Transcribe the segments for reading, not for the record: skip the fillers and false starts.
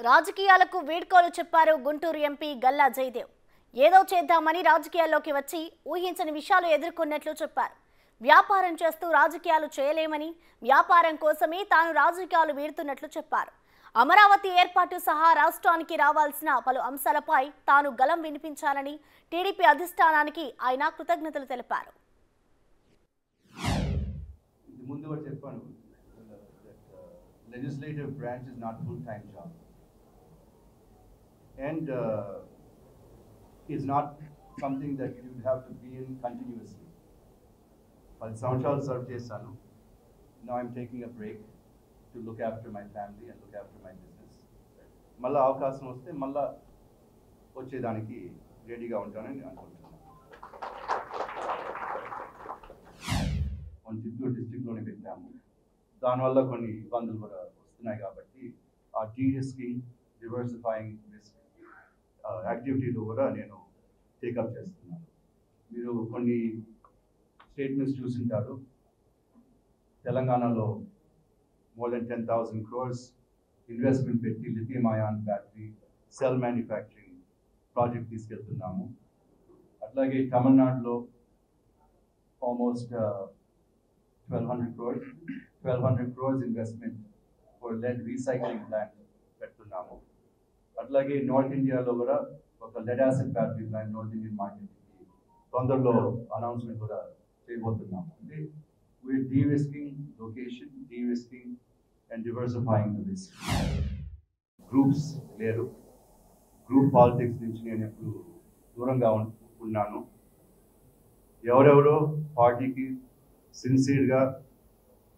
రాజకీయాలకు వీడ్కోలు చెప్పారు గుంటూరు ఎంపీ గల్లా జయదేవ్. ఏదో చేద్దామని రాజకీయాల్లోకి వచ్చి ఊహించని విషయాలు ఎదుర్కొన్నట్లు చెప్పారు. వ్యాపారం చేస్తూ రాజకీయాలు చేయలేమని, వ్యాపారం కోసమే తాను రాజకీయాలు వీడుతున్నట్లు చెప్పారు. అమరావతి ఏర్పాటు సహా రాష్ట్రానికి రావాల్సిన పలు అంశాలపై తాను గలం వినిపించాలని టీడీపీ అధిష్టానానికి ఆయన కృతజ్ఞతలు తెలిపారు. Legislative branch is not full-time job, and is not something that you have to be in continuously. But Samachal serve chestanu. Now I'm taking a break to look after my family and look after my business. Malla avakasam vaste malla వచ్చేదానికి రెడీగా ఉంటానని అనుకుంటున్నాను. మన చిత్తూరు డిస్ట్రిక్ట్లోనే పెట్టాము. దానివల్ల కొన్ని ఇబ్బందులు కూడా వస్తున్నాయి కాబట్టి ఆ డీరిస్కింగ్, డివర్సిఫైయింగ్ రిస్క్ యాక్టివిటీలో కూడా నేను టేకప్ చేస్తున్నాను. మీరు కొన్ని స్టేట్మెంట్స్ చూసింటారు. తెలంగాణలో more than 10,000 crores ఇన్వెస్ట్మెంట్ పెట్టి lithium ion battery cell manufacturing project తీసుకెళ్తున్నాము. అట్లాగే తమిళనాడులో almost 1,200 crores investment for lead recycling plant పెడుతున్నాము. అట్లాగే నార్త్ ఇండియాలో కూడా ఒక lead acid battery plant north Indian మార్కెట్కి తొందరలో అనౌన్స్మెంట్ కూడా చేయబోతున్నాము. అంటే we are derisking location, derisking and diversifying the risk. Groups లేరు. గ్రూప్ పాలిటిక్స్ నుంచి నేను ఎప్పుడు దూరంగా ఉన్నాను. ఎవరెవరో పార్టీకి సిన్సియర్గా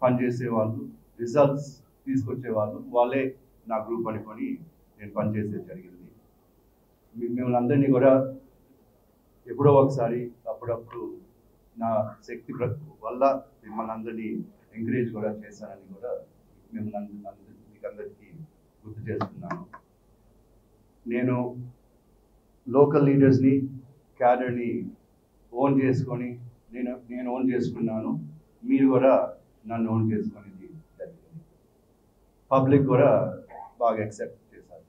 పనిచేసే వాళ్ళు, రిజల్ట్స్ తీసుకొచ్చే వాళ్ళే నా గ్రూప్ అనుకొని నేను పనిచేసేది జరిగింది. మిమ్మల్ని అందరినీ కూడా ఎప్పుడో ఒకసారి అప్పుడప్పుడు నా శక్తి వల్ల మిమ్మల్ని అందరినీ ఎంకరేజ్ కూడా చేశానని కూడా మిమ్మల్ని మీకు అందరికీ గుర్తు చేస్తున్నాను. నేను లోకల్ లీడర్స్ని, క్యాడర్ని ఓన్ చేసుకొని నేను ఓన్ చేసుకున్నాను. మీరు కూడా నన్ను ఓన్ చేసుకునేది జరిగింది. పబ్లిక్ కూడా బాగా యాక్సెప్ట్ చేశారు.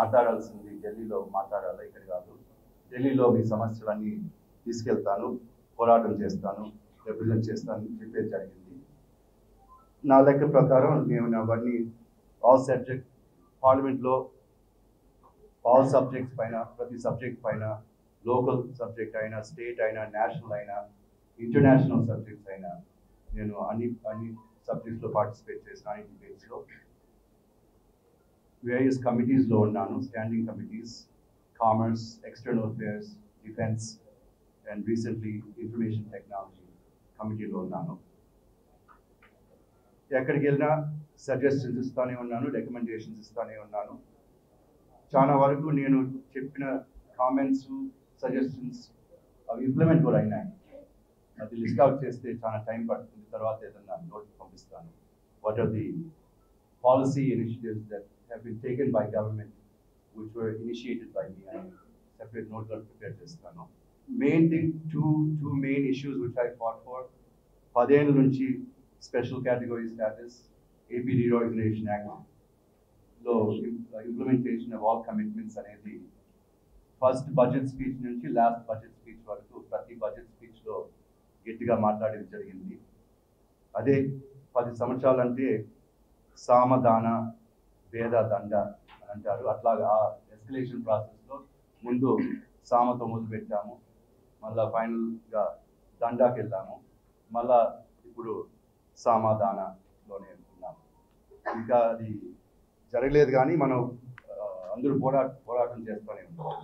మాట్లాడాల్సింది ఢిల్లీలో మాట్లాడాలి, ఇక్కడ కాదు. ఢిల్లీలో మీ సమస్యలన్నీ తీసుకెళ్తాను, పోరాటం చేస్తాను, రిప్రజెంట్ చేస్తాను చెప్పేది జరిగింది. నా లెక్క ప్రకారం నేను అవన్నీ ఆల్ సబ్జెక్ట్ పార్లమెంట్లో ఆల్ సబ్జెక్ట్స్ పైన, ప్రతి సబ్జెక్ట్ పైన, లోకల్ సబ్జెక్ట్ అయినా, స్టేట్ అయినా, నేషనల్ అయినా, ఇంటర్నేషనల్ సబ్జెక్ట్స్ అయినా నేను అన్ని సబ్జెక్ట్స్లో పార్టిసిపేట్ చేసిన, అన్ని డిబేట్స్లో. వేరియస్ కమిటీస్లో ఉన్నాను. Standing committees, commerce, external affairs, defence and recently information technology కమిటీలో ఉన్నాను. ఎక్కడికి వెళ్ళినా సజెషన్స్ ఇస్తూనే ఉన్నాను, రికమెండేషన్స్ ఇస్తూనే ఉన్నాను. చాలా వరకు నేను చెప్పిన కామెంట్స్, సజెషన్స్ అవి ఇంప్లిమెంట్ కూడా అయినాయి. అది లిస్ట్ అవుట్ చేస్తే చాలా టైం పడుతుంది. తర్వాత ఏదన్నా నోట్ పంపిస్తాను. What are the policy initiatives that have been taken by government which were initiated by me అని సెపరేట్ నోట్ కూడా ప్రిపేర్ చేస్తాను. Main thing, two main issues which I fought for. 10 ఏళ్ళ నుంచి special category status, AP reorganisation యాక్ట్లో implementation of all commitments అనేది first budget speech నుంచి last budget speech వరకు ప్రతి బడ్జెట్ స్పీచ్లో గట్టిగా మాట్లాడేది జరిగింది. అదే 10 సంవత్సరాలు అంటే సామదాన భేద దండ అని అంటారు. అట్లాగా ఆ ఎస్కలేషన్ ప్రాసెస్లో ముందు సామతో మొదలుపెట్టాము, మళ్ళా ఫైనల్గా దండాకి వెళ్ళాము, మళ్ళా ఇప్పుడు సామాధానలోనే ఉన్నాము. ఇంకా అది జరగలేదు కానీ మనం అందరూ పోరాటం చేస్తూనే ఉంటాం.